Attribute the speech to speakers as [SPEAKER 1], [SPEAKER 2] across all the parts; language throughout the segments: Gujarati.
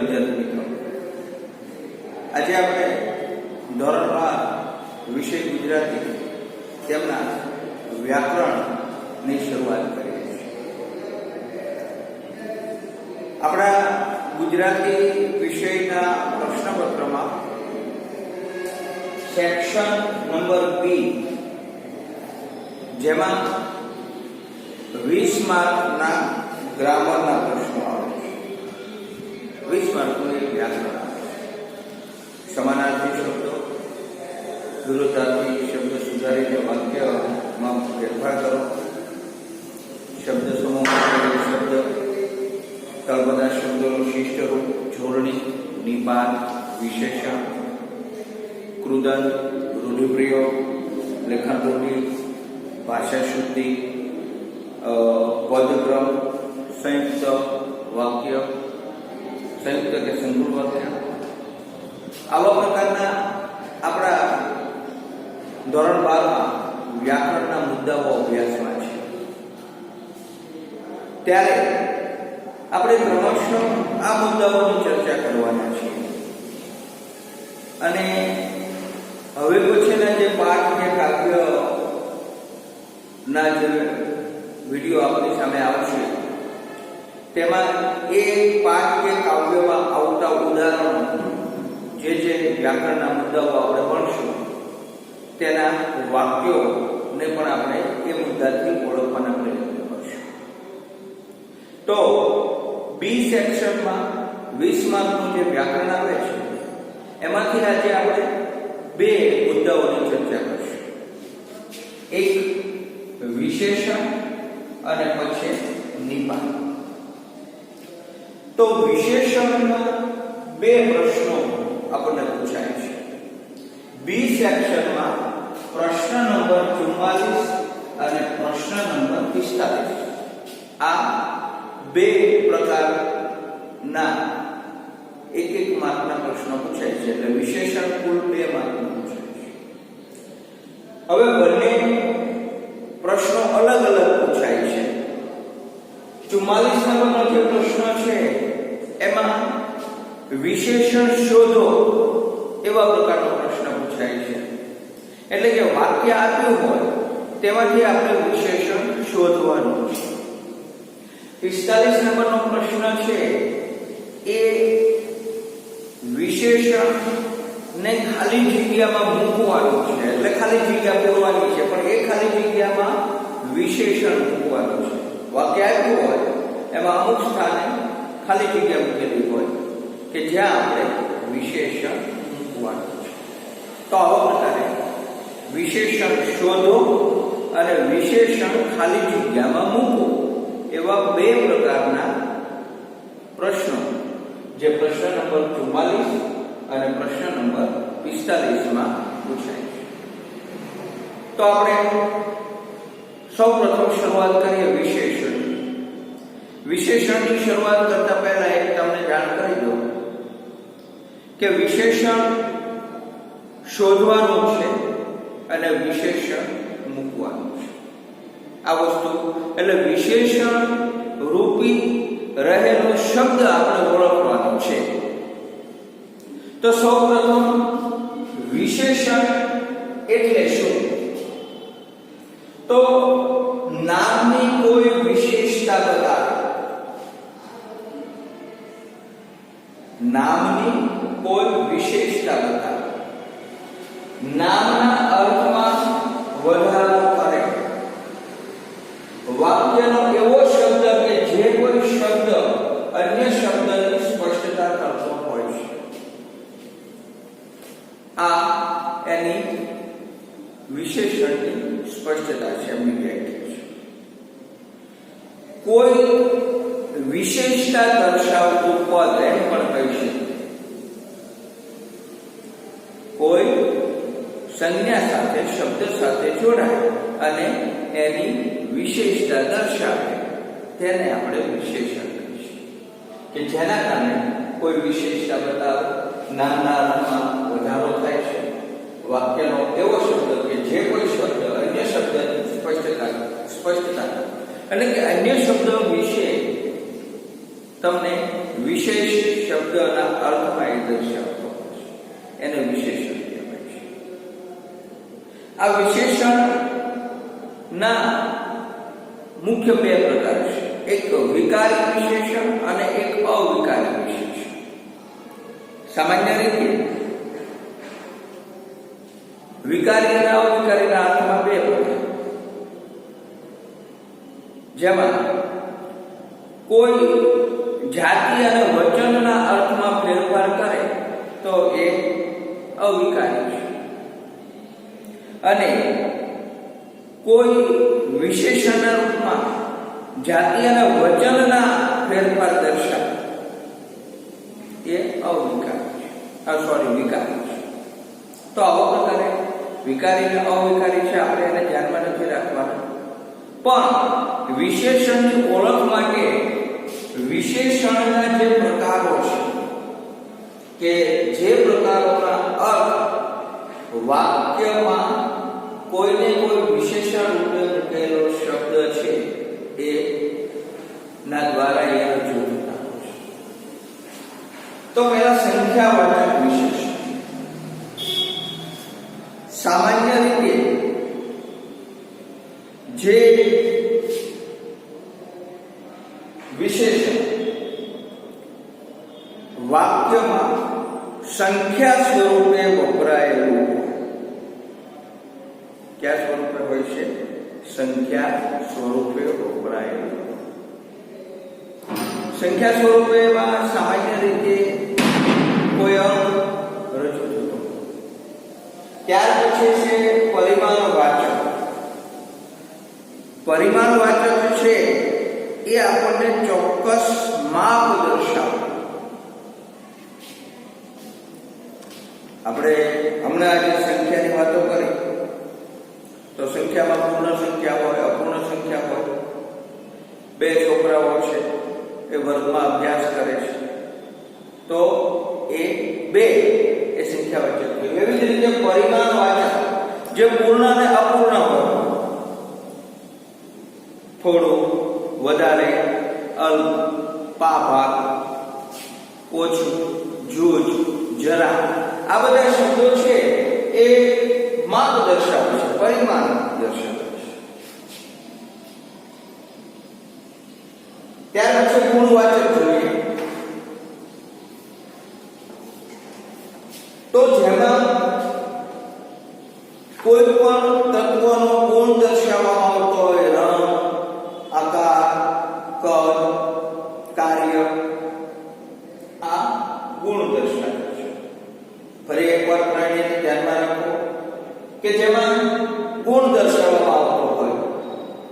[SPEAKER 1] વિદ્યાર્થી મિત્રો, આજે આપણે ધોરણ 12 વિષય ગુજરાતી તેમના વ્યાકરણની શરૂઆત કરીએ છીએ. આપણા ગુજરાતી વિષયના પ્રશ્નપત્રમાં સેક્શન નંબર બી, જેમાં 20 માર્કના ગ્રામરના પ્રશ્નો આવે છે. 20 માર્કનું એક વ્યાકરણ આવે છે. સમાનાર્થી શબ્દો, વિરોધાર્થી શબ્દ સુધારીને વાક્યમાં ફેરફાર કરો, શબ્દ સમૂહ શબ્દ, તળપદા શબ્દોનું શિષ્ટ રૂપ, જોડણી, નિપાત, વિશેષણ, કૃદંત, રૂઢિપ્રયોગ, લેખન રૂઢિ, ભાષા શુદ્ધિ, પદક્રમ, સંયુક્ત વાક્ય, સંયુક્ત કે સંકુલ વાક્ય, આવા પ્રકારના આપણા ધોરણ 12માં વ્યાકરણના મુદ્દાઓ અભ્યાસમાં છે. ત્યારે આપણે ક્રમશઃ આ મુદ્દાઓની ચર્ચા કરવાના છીએ. અને હવે પછીના જે પાઠ કે કાવ્ય ના જે વિડીયો આપણી સામે આવશે, તેમાં એ પાઠ કે કાવ્યમાં આવતા ઉદાહરણો, જે વ્યાકરણના મુદ્દાઓ આપણે ભણશું, તેના વાક્યોને પણ આપણે એ મુદ્દાથી ઓળખવાના પ્રયત્ન કરશું. તો બી સેક્શનમાં 20 માર્કનું જે વ્યાકરણ આવે છે, એમાંથી આજે આપણે બે મુદ્દાઓની ચર્ચા કરીશું. એક વિશેષણ અને પછી નિપાત. તો વિશેષણના બે પ્રશ્નો આપણને પૂછાય છે. બી સેક્શનમાં પ્રશ્ન નંબર 44 અને પ્રશ્ન નંબર 45, આ બે પ્રકારના એક માર્કના પ્રશ્નો પૂછાય છે. એટલે વિશેષણ કુલ 2 માર્કના પૂછાય છે. હવે બંને પ્રશ્નો અલગ અલગ પૂછાય છે. 44 નંબરનો જે પ્રશ્ન છે, એમાં વિશેષણ શોધો એવા પ્રકારનો પ્રશ્ન પૂછાય છે. એટલે કે વાક્ય આપ્યું હોય તેમાંથી આપણે વિશેષણ શોધવાનું છે. 45 નંબરનો પ્રશ્ન છે, એ વિશેષણ ને ખાલી જગ્યામાં મૂકવાનું છે. એટલે ખાલી જગ્યા પૂરવાની છે, પણ એ ખાલી જગ્યામાં વિશેષણ મૂકવાનું છે. વાક્ય આપ્યું હોય એમાં અમુક સ્થાને ખાલી જગ્યા મૂકેલી હોય કે જ્યાં આપણે વિશેષણ મૂકવાનું છે. તો આવા પ્રકારે વિશેષણ શોધો અને વિશેષણ ખાલી જગ્યામાં મૂકો એવા બે પ્રકારના પ્રશ્નો, જે પ્રશ્ન નંબર 44 અને પ્રશ્ન નંબર 45 પૂછાય છે. તો આપણે સૌપ્રથમ શરૂઆત કરીએ વિશેષણ. વિશેષણની શરૂઆત કરતા પહેલા એક તમને જાણ કરી દઉં કે વિશેષણ શોધવાનું છે અને વિશેષણ મૂકવાનું છે. આ વસ્તુ એટલે વિશેષણ રૂપી રહેલો શબ્દ આપણે ઓળખવાનો છે. તો સૌપ્રથમ વિશેષણ એટલે શું? તો નામની કોઈ વિશેષતા બતાવે. નામની કોઈ વિશેષતા બતાવે. નામના અર્થમાં વધારો કરે. વાક્યનો એવો શબ્દ કે જે કોઈ શબ્દ અન્ય શબ્દની સ્પષ્ટતા કરતો હોય છે. આ એની વિશેષણની સ્પષ્ટતા છે, એમની વ્યાખ્યા છે. કોઈ વિશેષતા દર્શાવતું પદ એમ પણ કહી શકે. કોઈ સંજ્ઞા સાથે, શબ્દ સાથે જોડાય અને એની વિશેષતા દર્શાવે, તેને આપણે વિશેષણ કહીશું. કે જેના કારણે કોઈ વિશેષતા બતાવે, નામના અર્થમાં વધારો થાય છે. વાક્યનો એવો શબ્દ કે જે કોઈ શબ્દ અન્ય શબ્દની સ્પષ્ટતા એટલે કે અન્ય શબ્દો વિશે તમને વિશેષ શબ્દના અર્થમાં એ દર્શાવતો હોય છે, એને વિશેષણ કહેવાય છે. આ વિશેષણના મુખ્ય બે પ્રકાર છે, એક વિકારી વિશેષણ અને એક અવિકારી વિશેષણ. સામાન્ય રીતે વિકારી અને અવિકારીના અર્થમાં બે પ્રકાર, જેમાં કોઈ જાતિ અને વચનના અર્થમાં ફેરફાર કરે તો એ અવિકારી છે, અને કોઈ વિશેષણના રૂપમાં જાતિ અને વચનના ફેરફાર દર્શાવે એ અવિકારી છે, વિકારી છે. તો આવો પ્રકારે વિકારી અને અવિકારી છે, આપણે એને ધ્યાનમાં નથી રાખવાના. પણ વિશેષણની ઓળખ માટે વિશેષણના જે પ્રકારો છે, કે જે પ્રકારોના અર્થ વાક્યમાં કોઈને કોઈ વિશેષણ રૂપે મૂકેલો શબ્દ છે એ ના દ્વારા એ રજૂ થતા હોય છે. તો પહેલા સંખ્યાવાચક વિશેષણ. સામાન્ય રીતે જે વિશેષણ વાક્યમાં સંખ્યા સ્વરૂપે વપરાયેલું હોય, ક્યાં સ્વરૂપે હોય છે? સંખ્યા સ્વરૂપે વપરાયેલું. સંખ્યા સ્વરૂપેમાં સામાન્ય રીતે કોઈ અંક રજૂ થતો. ત્યાર પછી છે પરિમાણવાચક. પરિમાણવાચક છે એ આપણને ચોક્કસ માપ દર્શાવે. આપણે હમણાં જે સંખ્યાની વાતો કરી તો સંખ્યામાં પૂર્ણ સંખ્યા હોય, અપૂર્ણ સંખ્યા હોય. બે છોકરાઓ છે એ વર્ગમાં અભ્યાસ કરે છે તો એ બે એ સંખ્યાવાચક છે. એવી જ રીતે પરિમાણવાચક જે પૂર્ણ અને અપૂર્ણ હોય, થોડું, વધારે, અલ્પ, પાભાગ, ઓછું, જૂજ, જરા, આ બધા શબ્દો છે એ માપ દર્શાવે છે, પરિમાણ દર્શાવે છે. ત્યાર પછી ગુણવાચક જોઈએ તો જેમાં કોઈ પણ તત્વનો ગુણ દર્શાવવામાં આવતો હોય, રંગ, આકાર, કદ, કાર્ય, આ ગુણ દર્શાવે છે. ફરી એકવાર પ્રાણીને ધ્યાનમાં રાખો કે જેમાં ગુણ દર્શાવવામાં આવતો હોય,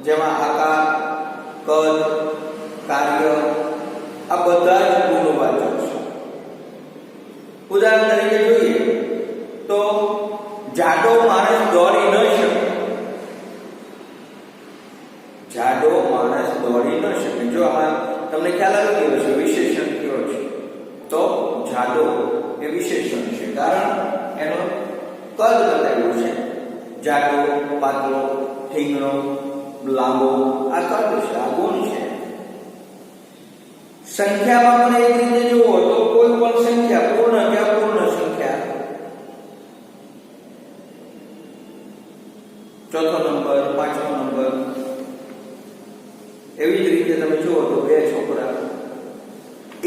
[SPEAKER 1] જેમાં આકાર, કદ, કાર્ય, આ બધા જ ગુણવાચક છે. ઉદાહરણ તરીકે જોઈએ તો જાડો માણસ દોડી ન શકે. જાડો માણસ દોડી ન શકે. જો આમાં તમને ખ્યાલ આવી ગયો છે વિશેષણ કયો છે, તો જાડો એ વિશેષણ છે, કારણ એનો કદ બતાવ્યું છે. જાડો, પાતળો, ઠીંગણો, લાંબો, આ કદ છે, આ ગુણ છે. સંખ્યામાં પણ એક રીતે જુઓ તો કોઈ પણ સંખ્યા, પૂર્ણ કે અપૂર્ણ સંખ્યા, ચોથો નંબર, પાંચમો નંબર, એવી જ રીતે તમે જુઓ તો બે છોકરા,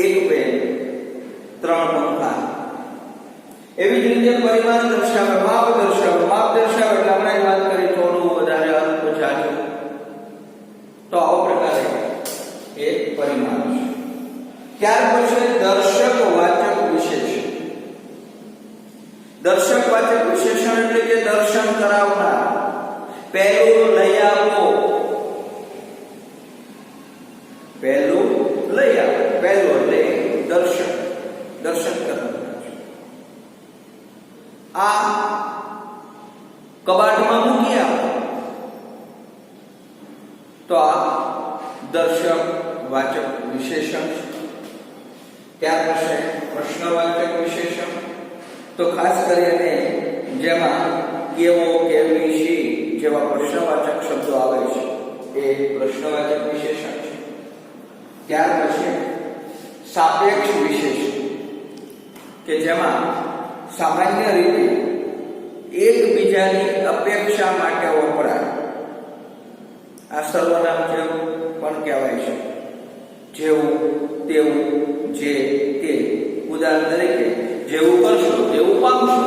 [SPEAKER 1] એક બેન, ત્રણ પંખા, એવી જ રીતે પરિમાણ દર્શાવે, માપ દર્શાવે. માપ દર્શાવે એટલે આપણે વાત કરી થોડું, વધારે, અલ્પ, જાજુ. તો આવો પ્રકારે એ પરિમાણ છે. ત્યાર પછી દર્શકવાચક વિશેષણ. દર્શકવાચક વિશેષણ એટલે કે દર્શન કરાવનાર. પહેલું લઈ આવો, પહેલું લઈ આવો, પહેલું એટલે દર્શન, દર્શન કરાવનાર. આ કબાટમાં મૂકી આવો તો આ દર્શકવાચક વિશેષણ છે. ત્યાર પછી પ્રશ્નવાચક વિશેષણ. તો ખાસ કરીને જેમાં કેવો, કેવી, શી જેવા પ્રશ્નવાચક શબ્દો આવે છે એ પ્રશ્નવાચક વિશેષણ છે. ત્યાર પછી સાપેક્ષ વિશેષણ કે જેમાં સામાન્ય રીતે એકબીજાની અપેક્ષા માટે વપરાય. આ સર્વનામ જેવું પણ કહેવાય છે. જેવું, તેવું, જે, તે. ઉદાહરણ તરીકે જેવું કરશો તેવું પામશો.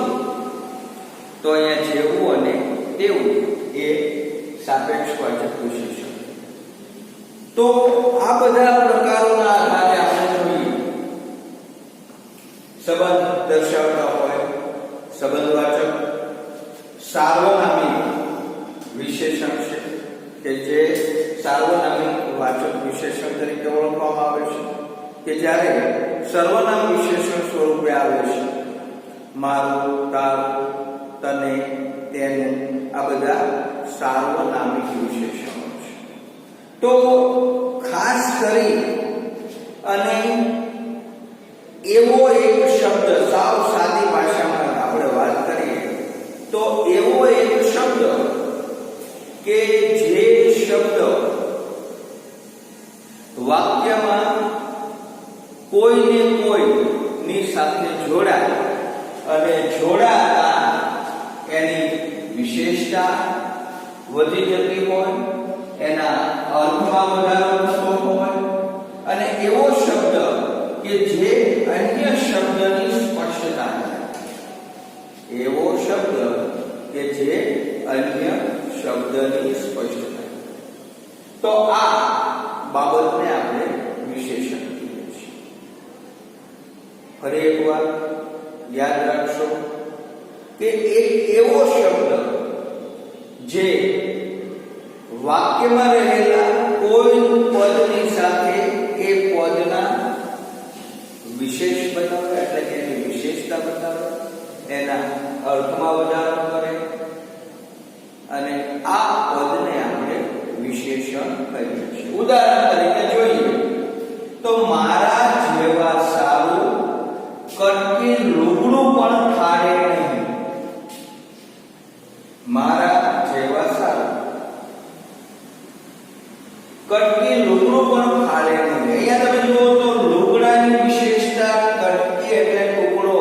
[SPEAKER 1] તો અહીંયા જેવું અને તેવું એ સાપેક્ષવાચક વિશેષણ. તો આ બધા પ્રકારોના આધારે આપણે જોઈએ સંબંધ દર્શાવતા હોય સંબંધવાચક, સાર્વનામિક વિશેષણ છે કે જે સાર્વનામિક વાચક વિશેષણ તરીકે ઓળખવામાં આવે છે કે જ્યારે સર્વનામ વિશેષણ સ્વરૂપે આવે છે. મારું, તારું, તને, તેનું આ બધા સાર્વનામિક વિશેષણો છે. તો ખાસ કરી અને એવો એક શબ્દ, સાવ સાદી ભાષામાં આપણે વાત કરીએ તો એવો એક શબ્દ કે જે શબ્દ વાક્યમાં કોઈને કોઈની સાથે જોડાય અને જોડાતા એની વિશેષતા વધી જતી હોય, એના અર્થમાં વધારો થતો હોય અને એવો શબ્દ કે જે અન્ય શબ્દની સ્પષ્ટતા કરે. એવો શબ્દ કે જે અન્ય શબ્દની સ્પષ્ટતા. તો આ બાબતને આપણે વિશેષણ કહીએ છીએ. ફરી એકવાર યાદ રાખશો કે એક એવો શબ્દ જે વાક્યમાં રહેલા કોઈ પદની સાથે એ પદના વિશેષ બતાવે, એટલે કે એની વિશેષતા બતાવે, એના અર્થમાં વધારો કરે અને આ પદને આપણે વિશેષણ કહીએ છીએ. ઉદાહરણ તરીકે જોઈએ તો મારા જેવા સારું કટકી લુગડું પણ ફાડે નહીં. મારા જેવા સારું કટકી લુગડું પણ ફાડે નહીં. અહીંયા તમે જુઓ તો લુગડાની વિશેષતા કટકી એટલે ટુકડો.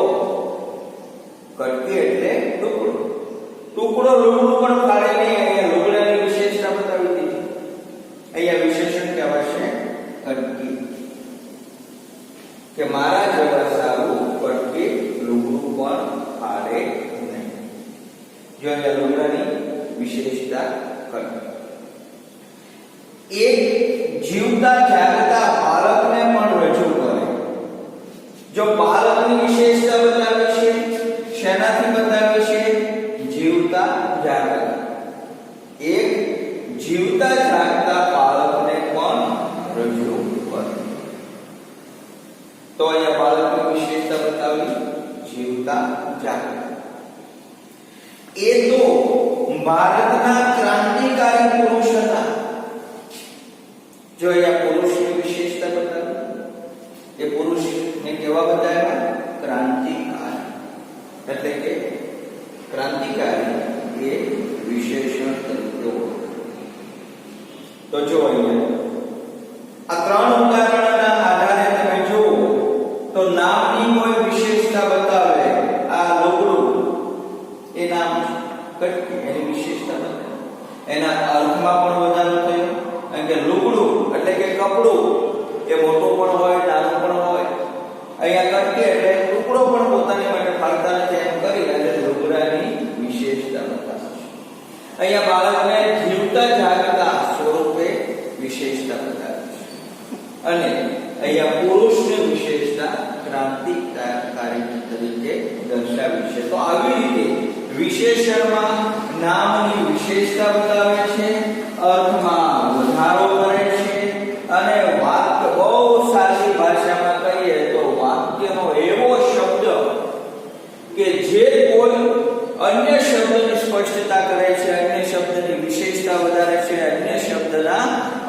[SPEAKER 1] કટકી એટલે ટુકડો. ટુકડો લુગડું પણ ફાડે નહીં. અહીંયા લુગડાની વિશેષતા બતાવી દીધી. અહીંયા વિશેષણ કહેવાશે કટકી. કે મારા જેવા સારું કટકી લુગડું પણ ફાડે નહીં. જો અહીંયા લુગડાની વિશેષતા કટકી. એક જીવતા જાગતા બાળકને પણ રજૂ કરે. જો બાળકની વિશેષતા બતાવે છે, શેનાથી બતાવે છે? જીવતા જાગતા. એક જીવતા જાગતા બાળકને પણ રજૂ કરે. તો અહીંયા બાળકની વિશેષતા બતાવી જીવતા જાગતા. એ તો ભારતના ક્રાંતિકારી પુરુષ હતા. જો અહીંયા પુરુષની વિશેષતા બતાવી, એ પુરુષને કેવા બતાવ્યા? ક્રાંતિકારી. એટલે કે ક્રાંતિકારી એ વિશેષણ તરીકે ઓળખાય. તો જો અહીંયા આ ત્રણ ઉદાહરણના આધારે તમે જુઓ તો નામની કોઈ વિશેષતા બતાવે. આ લુગડું એ નામ કટકી, એની વિશેષતા બતાવે. એના અર્થમાં પણ વધારો થયો. કારણ કે લુગડું એટલે કે કપડું એ મોટું પણ હોય, નાનું પણ હોય. અહીંયા કટકી એટલે ટુકડો પણ પોતાની માટે ફાળતા નથી એમ કરી અને લુગડાની વિશેષતા બતાવે છે. અહીંયા બાળકને જીવતા જાગતા સ્વરૂપે વિશેષતા બતાવે છે અને અહીંયા પુરુષની વિશેષતા ક્રાંતિકારી તરીકે દર્શાવી છે. તો આવી રીતે વિશેષણમાં નામની વિશેષતા બતાવે છે, અર્થમાં વધારો કરે છે અને વાક્ય બહુ સારી ભાષામાં કહીએ તો વાક્યનો એવો શબ્દ કે જે કોઈ અન્ય શબ્દની સ્પષ્ટતા કરે છે, અન્ય શબ્દની વિશેષતા વધારે છે, અન્ય શબ્દના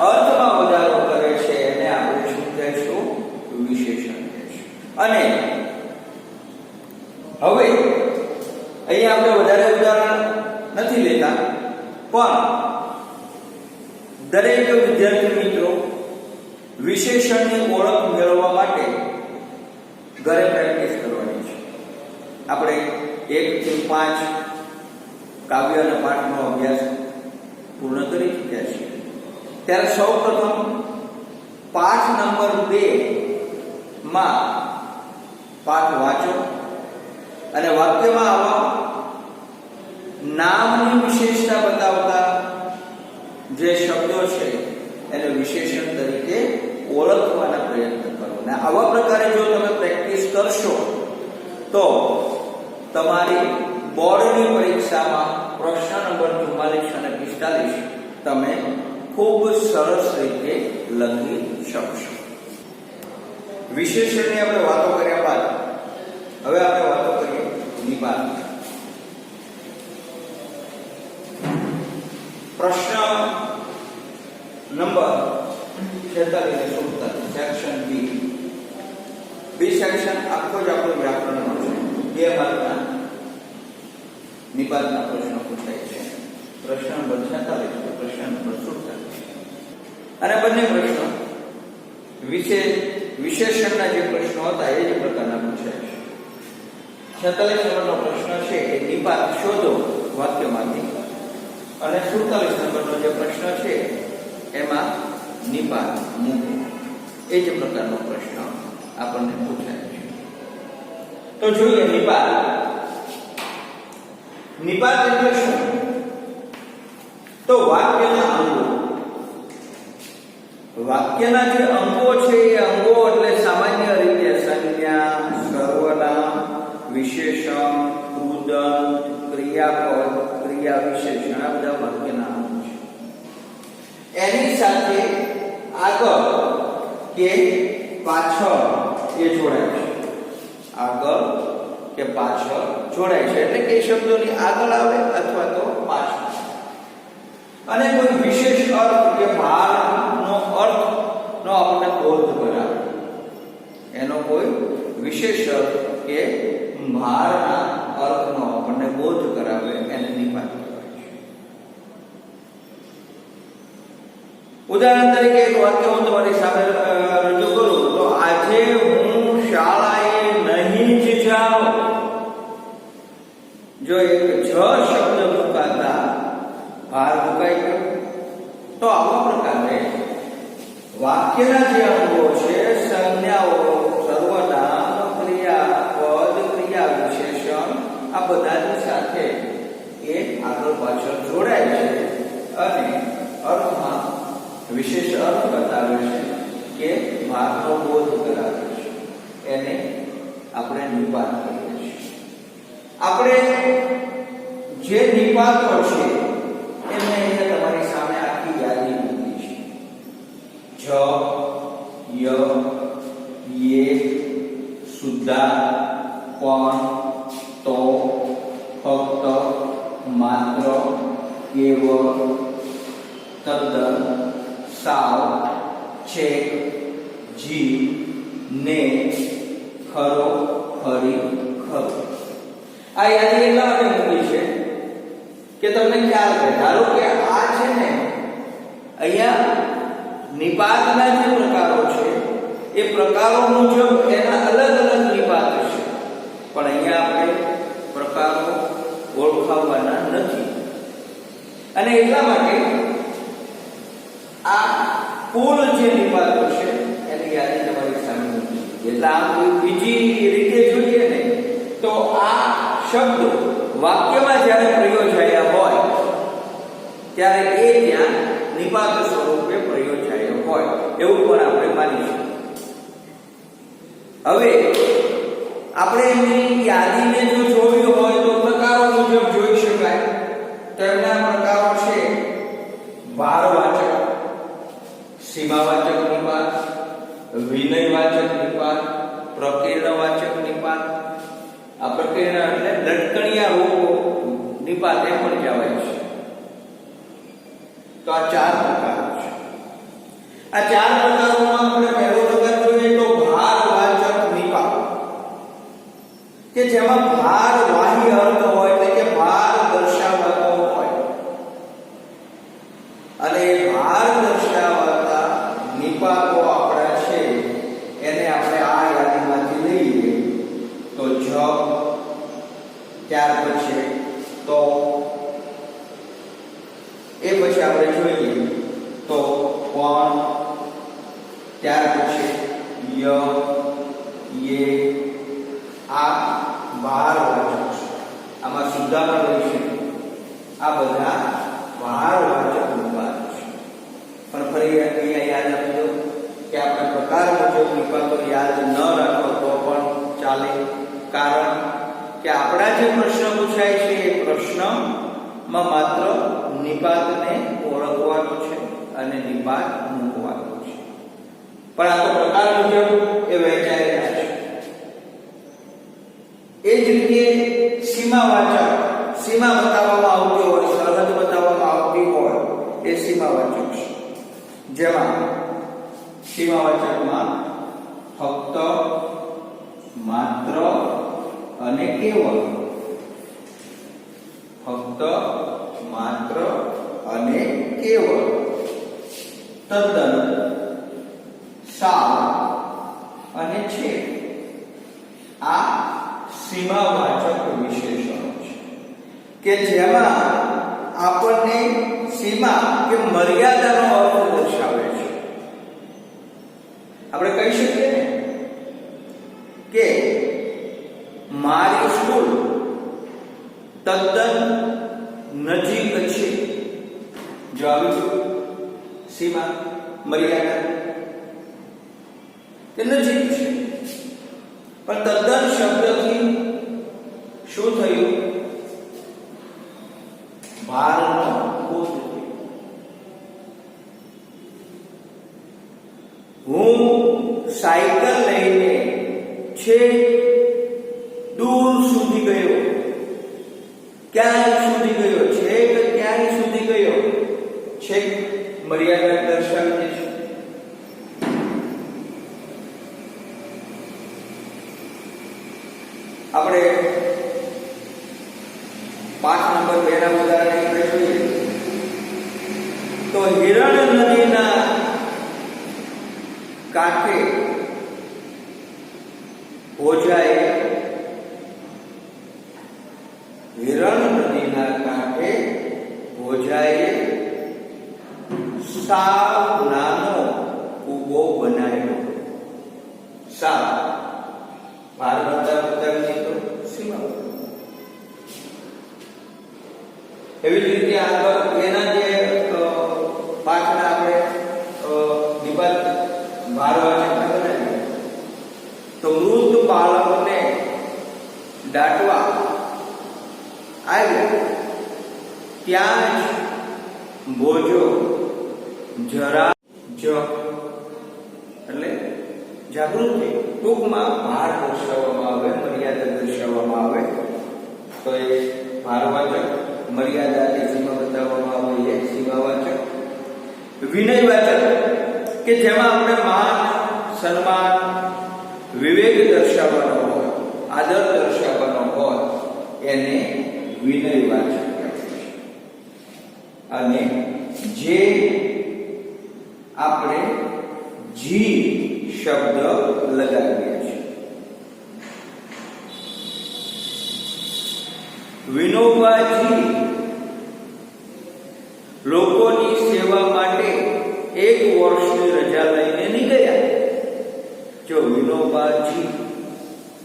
[SPEAKER 1] અર્થમાં વધારો કરે છે, એને આપણે શું કહીશું? વિશેષણ કહીશું. અને હવે અહીંયા આપણે વધારે ઉદાહરણ નથી લેતા, પણ દરેક વિદ્યાર્થી મિત્રો વિશેષણની ઓળખ મેળવવા માટે ઘરે પ્રેક્ટિસ કરવાની છે. આપણે 1 થી 5 કાવ્ય અને પાઠનો અભ્યાસ પૂર્ણ કરી ચૂક્યા છીએ. ત્યારે સૌપ્રથમ પાઠ નંબર 2 માં પાઠ વાંચો અને વાક્યમાં આવા નામની વિશેષતા બતાવતા જે શબ્દો છે એને વિશેષણ તરીકે ઓળખવાના પ્રયત્ન કરો. અને આવા પ્રકારે જો તમે પ્રેક્ટિસ કરશો તો તમારી બોર્ડની પરીક્ષામાં પ્રશ્ન નંબર 44 અને 45 તમે ખૂબ સરસ રીતે લખી શકશો. વિશેષણની આપણે વાતો કર્યા બાદ હવે આપણે વાતો કરીએ નિપાત. પ્રશ્ન નંબર 46 સેક્શન બી સેક્શન આખો જ આપણો વ્યાકરણનો છે. 2 માર્કના નિપાતના પ્રશ્નો પૂછાય છે. પ્રશ્ન નંબર 46 પ્રશ્ન નંબર 47 અને બંને પ્રશ્નો વિશેષણના જે પ્રશ્નો હતા એ જ પ્રકારના પૂછાય છે. 46 નંબરનો પ્રશ્ન છે કે નિપાત શોધો વાક્યમાંથી અને 47 નંબરનો જે પ્રશ્ન છે એમાં નિપાત મૂકો. એ જ પ્રકારનો પ્રશ્ન આપણને પૂછાય છે. તો જોઈએ નિપાત એટલે શું? તો વાક્યના અંગો. વાક્યના જે અંગો છે એ અંગો એટલે સામાન્ય રીતે સંજ્ઞા, સર્વનામ, વિશેષણ, કૃદંત, ક્રિયાપદ, ક્રિયા વિશેષણ આ બધા વાક્યના અંગો છે. એની સાથે આગળ કે પાછળ એ જોડાય છે. આગળ કે પાછળ જોડાય છે એટલે કે શબ્દોની આગળ આવે અથવા તો પાછળ. અને કોઈ વિશેષ અર્થ કે ભારનો અર્થનો આપણને બોધ કરાવે. એનો કોઈ વિશેષ અર્થ કે ભારના અર્થનો આપણને બોધ કરાવે એને નિપાત કહેવાય છે. ઉદાહરણ તરીકે એક વાક્ય હું તમારી સામે રજૂ કરું તો આજે હું શાળાએ નહીં જ જાઉં. જો એક જ શબ્દ મુકાતા ભાર મુકાઈ ગયો. તો આવા પ્રકારે વાક્યના જે અંગો છે સંજ્ઞાઓ, સર્વનામ, ક્રિયાપદ, ક્રિયા વિશેષણ આ બધાની સાથે એ આગળ પાછળ જોડાય છે અને અર્થમાં વિશેષ અર્થ બતાવે છે કે ભારનો બોધ કરાવે છે. એને આપણે નિપાત કહીએ છીએ. આપણે જે નિપાતો છે એમને અહીંયા તમારી સામે આખી યાદી મૂકી છે. જ, ય, યે, સુદ્ધા, પણ, તો, ફક્ત, માત્ર, કેવળ, તદ્દન, સાવ, છેક, જી, ને, ખરો, ખરી, ખરું. આ યાદી એટલા માટે મૂકી છે કે તમને ખ્યાલ રહે. ધારો કે આ છે ને અહીંયા નિપાતના જે પ્રકારો છે એ પ્રકારો મુજબ એના અલગ અલગ નિપાત છે. પણ અહીંયા આપણે પ્રકારો ઓળખાવવાના નથી અને એટલા માટે આ કુલ જે નિપાતો છે એની યાદી તમારી સામે મૂકી. એટલે આમ બીજી રીતે જોઈએ ને તો આ શબ્દો વાક્યમાં જ્યારે પ્રયોજાયા હોય ત્યારે એ ત્યાં નિપાત સ્વરૂપે પ્રયોજાયા હોય એવું પણ આપણે માનીશું. હવે આપણે એની યાદીને જો જોવી હોય તો પ્રકારો મુજબ જોઈ શકાય. તો એમના પ્રકારો છે ભારવાચક, સીમાવાચક નિપાત, વિનયવાચક નિપાત, પ્રકીર્ણવાચક નિપાત. આ પ્રકીર્ણ એટલે લટકણિયા રૂપો નિપાત એમ પણ કહેવાય છે. તો આ 4 પ્રકારો છે. આ 4 પ્રકારોમાં આપણે પહેલો પ્રકાર જોઈએ તો ભારવાચક નિપાત કે જેમાં ભારવાહી અર્થ હોય એટલે કે ભાર દર્શાવતો હોય અને ભાર દર્શાવતા નિપાતો ત્યાર પછી તો, એ પછી આપણે જોઈએ તો પણ, ત્યાર પછી ય, યે, આ ભારવાચક છે. આમાં સુધારા રહેશે. આ બધા ભારવાચક નિપાત છે. પણ ફરી અહીંયા યાદ રાખજો કે આપણે પ્રકાર મુજબ નિપાતો યાદ ન રાખો તો પણ ચાલે, કારણ કે આપણા જે પ્રશ્ન પૂછાય છે એ પ્રશ્નમાં માત્ર નિપાતને ઓળખવાનું છે અને નિપાત મૂકવાનું છે. પણ આ તો પ્રકાર મુજબ એ વહેંચાયેલા છે. એ જ રીતે સીમાવાચક, સીમા બતાવવામાં આવતી હોય, સરહદ બતાવવામાં આવતી હોય એ સીમાવાચક છે. જેમાં સીમાવાચકમાં ફક્ત, માત્ર અને કેવળ, ફક્ત, માત્ર અને કેવળ, તદ્દન, સાવ અને છે, આ સીમાવાચક વિશેષણો છે કે જેમાં આપણને સીમા કે મર્યાદાનો અર્થ દર્શાવે છે. આપણે કહી શકીએ ને કે મારી સ્કૂલ તદ્દન નજીક છે. જો આવી સીમા, મર્યાદા તે નજીક છે. પણ તદ્દન શબ્દથી શું થયું? ભારનો બોધ થયો. હું સાયકલ લઈને છેક દૂર સુધી ગયો. ક્યાં સુધી ગયો? છેક ક્યાં સુધી ગયો? છેક મર્યાદા દર્શાવીને છે. આપણે 5 નંબર 2 ના ઉદાહરણ જોઈએ તો હિરણ નદીના કાંઠે ભોજાએ, હિરણ નદીના કાંઠે ભોજાએ સાવ નાનો કૂબો બનાવ્યો. સાવ ભારતની તો સીમા. એવી જ રીતે આગળ એના જે પાછળ આપણે નિપાત ભારવાચક બનાવીએ તો મૃત બાળકને દાટવા આવ્યો ત્યાં જ ભોજો જરા જ એટલે જાગૃતિ, ટૂંકમાં ભાર દર્શાવવામાં આવે, મર્યાદા દર્શાવવામાં આવે તો એ ભારવાચક, મર્યાદા કે સીમા બતાવવામાં આવે એ સીમાવાચક. વિનયવાચક કે જેમાં આપણે માન, સન્માન, વિવેક દર્શાવવાનો હોય, આદર દર્શાવવાનો હોય એને વિનયવાચક કહેવાય છે. અને જે આપણે જી શબ્દ લગાવીએ છીએ. વિનોબાજી લોકોની સેવા માટે 1 વર્ષની રજા લઈને નીકળ્યા. જો વિનોબાજી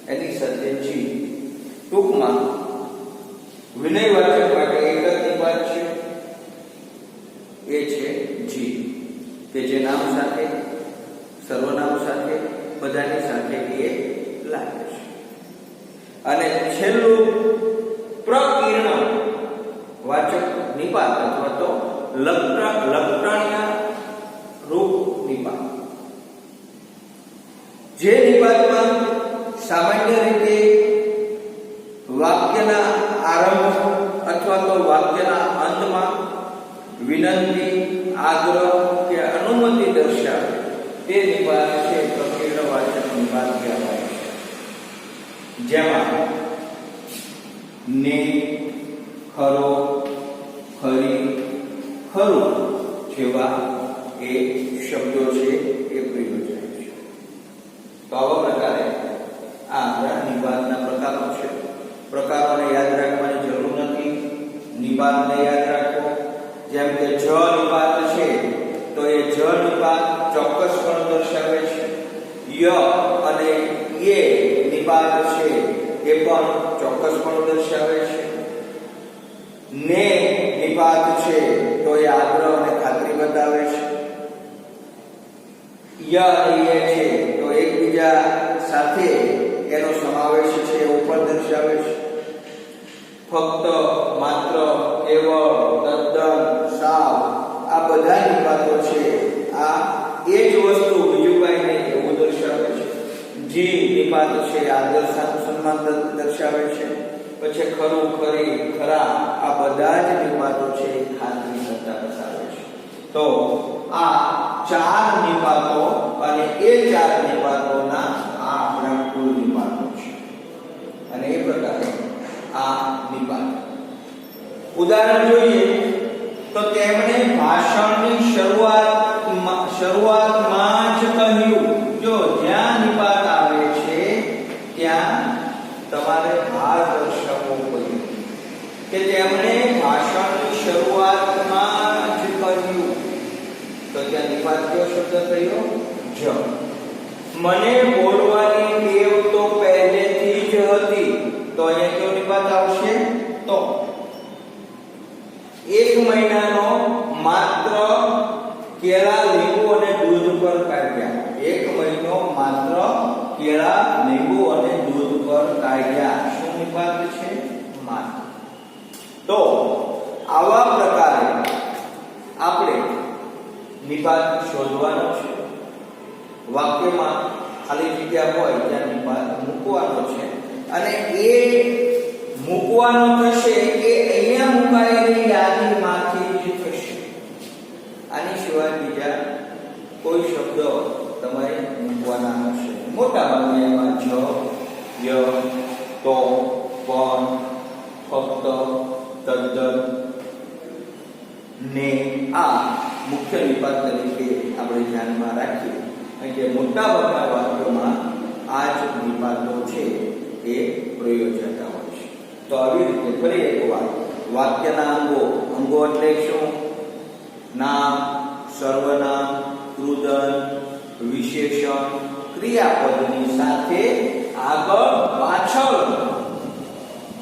[SPEAKER 1] એની સાથે જી, ટૂંકમાં વિનયવાચક માટે એક જ નિપાત છે, એ છે જી, કે જે નામ સાથે, સર્વનામ સાથે, બધાની સાથે એ લાગે છે. અને છેલ્લું પ્રકીર્ણ વાચક નિપાત અથવા તો લક્ષણીય રૂપ નિપાત. જે નિપાતમાં સામાન્ય રીતે વાક્યના આરંભ અથવા તો વાક્યના અંતમાં વિનંતી, આગ્રહ કે અનુમતિ દર્શાવે તે નિપાત છે પ્રકીર્ણ વાચક નિપાત કહેવાય છે. જેમાં ને, ખરો, ખરી, ખરું જેવા એ શબ્દો છે એ પ્રયોજાય છે. તો આવા પ્રકારે આ આપણા નિપાતના પ્રકારો નિપાત ચોક્કસપણું દર્શાવે છે. ય અને એ નિપાત છે એ પણ ચોક્કસપણું દર્શાવે છે. ને નિપાત છે તો એ આગ્રહ અને ખાતરી બતાવે છે. ય અને એ છે તો એકબીજા સાથે એનો સમાવેશ છે એવું પણ દર્શાવે છે. ફક્ત, માત્ર, કેવળ, તદ્દન, સાવ આ બધા નિપાતો છે આ એ જ વસ્તુ બીજું કાંઈ નહીં એવું દર્શાવે છે. જી નિપાત છે આદર સન્માન દર્શાવે છે. પછી ખરું, ખરી, ખરા આ બધા જ નિપાતો છે ખાતરી કરતા દર્શાવે છે. તો આ ચાર નિપાતો અને એ ચાર નિપાતોના આ આપણા કુલ નિપાતો છે અને એ પ્રકારે આ નિપાત. ઉદાહરણ જોઈએ તો તેમણે ભાષણની શરૂઆતમાં જ કહ્યું. જો જ્યાં નિપાત આવે છે ત્યાં તમારે ભાર દર્શાવવો પડે કે તેમણે ભાષણની શરૂઆતમાં જ કહ્યું. તો ત્યાં નિપાત કયો શબ્દ થયો? જ. મને બોલવાની ટેવ તો પહેલેથી જ હતી. તો અહીંયા કયો નિપાત આવશે? તો. 1 મહિનાનો માત્ર કેળા, લીંબુ અને દૂધ પર કાઢ્યા. 1 મહિનો માત્ર કેળા, લીંબુ અને દૂધ પર કાઢ્યા. શું નિપાત છે? માત્ર. તો આવા પ્રકારે આપણે નિપાત શોધવાનો છે. વાક્યમાં ખાલી જગ્યા હોય ત્યાં નિપાત મૂકવાનો છે અને એ મૂકવાનો થશે કે અહીંયા મુકાયેલી યાદીમાંથી જ થશે. આની સિવાય બીજા કોઈ શબ્દ તમારે મૂકવાના હશે. મોટા ભાગે એમાં જ, ય, તો, પણ, ફક્ત, તદ્દન, ને આ મુખ્ય નિપાત તરીકે આપણે ધ્યાનમાં રાખીએ. કે મોટા ભાગના વાક્યોમાં આ જ નિપાતો છે એ પ્રયોજાતા હોય છે. તો આવી રીતે ફરી એકવાર વાક્યના અંગો. અંગો એટલે શું? નામ, સર્વનામ, કૃદંત, વિશેષણ, ક્રિયાપદની સાથે આગળ પાછળ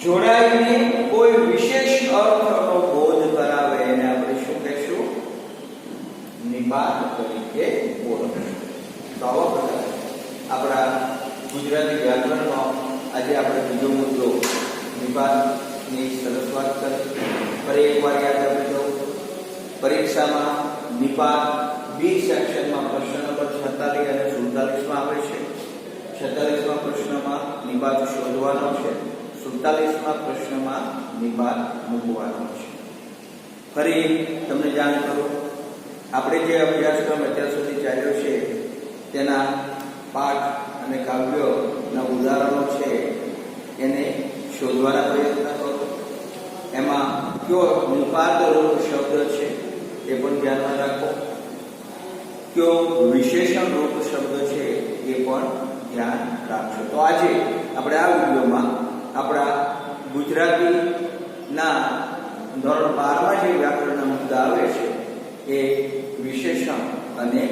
[SPEAKER 1] જોડાઈને કોઈ વિશેષ અર્થનો બોધ કરાવે એને આપણે શું કહેશું? નિપાત તરીકે ઓળખીશું. તો આવા પ્રકારે આપણા ગુજરાતી વ્યાકરણનો આજે આપણે બીજો મુદ્દો નિપાતની સરસ વાત કરી. ફરી એકવાર યાદ આપી દઉં. પરીક્ષામાં નિપાત બી સેક્શનમાં પ્રશ્ન નંબર 46 અને 47 માં આવે છે. 46માં પ્રશ્નમાં નિપાત શોધવાનો છે. 47માં પ્રશ્નમાં નિપાત મૂકવાનો છે. ફરી તમને જાણ કરું, આપણે જે અભ્યાસક્રમ અત્યાર સુધી ચાલ્યો છે તેના પાઠ અને કાવ્યોના ઉદાહરણો છે એને શોધવાના પ્રયત્ન કરો. એમાં કયો નિપાત રૂપ શબ્દ છે એ પણ ધ્યાનમાં રાખો. કયો વિશેષણ રૂપ શબ્દ છે એ પણ ધ્યાન રાખજો. તો આજે આપણે આ વિડીયોમાં આપણા ગુજરાતીના ધોરણ 12માં જે વ્યાકરણના મુદ્દા આવે છે એ વિશેષણ અને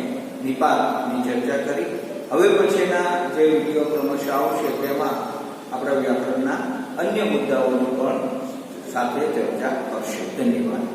[SPEAKER 1] નિપાતની ચર્ચા કરી. હવે પછીના જે વિડીયો ક્રમશઃ આવશે તેમાં આપણા વ્યાકરણના અન્ય મુદ્દાઓની પણ સાથે ચર્ચા કરશું. ધન્યવાદ.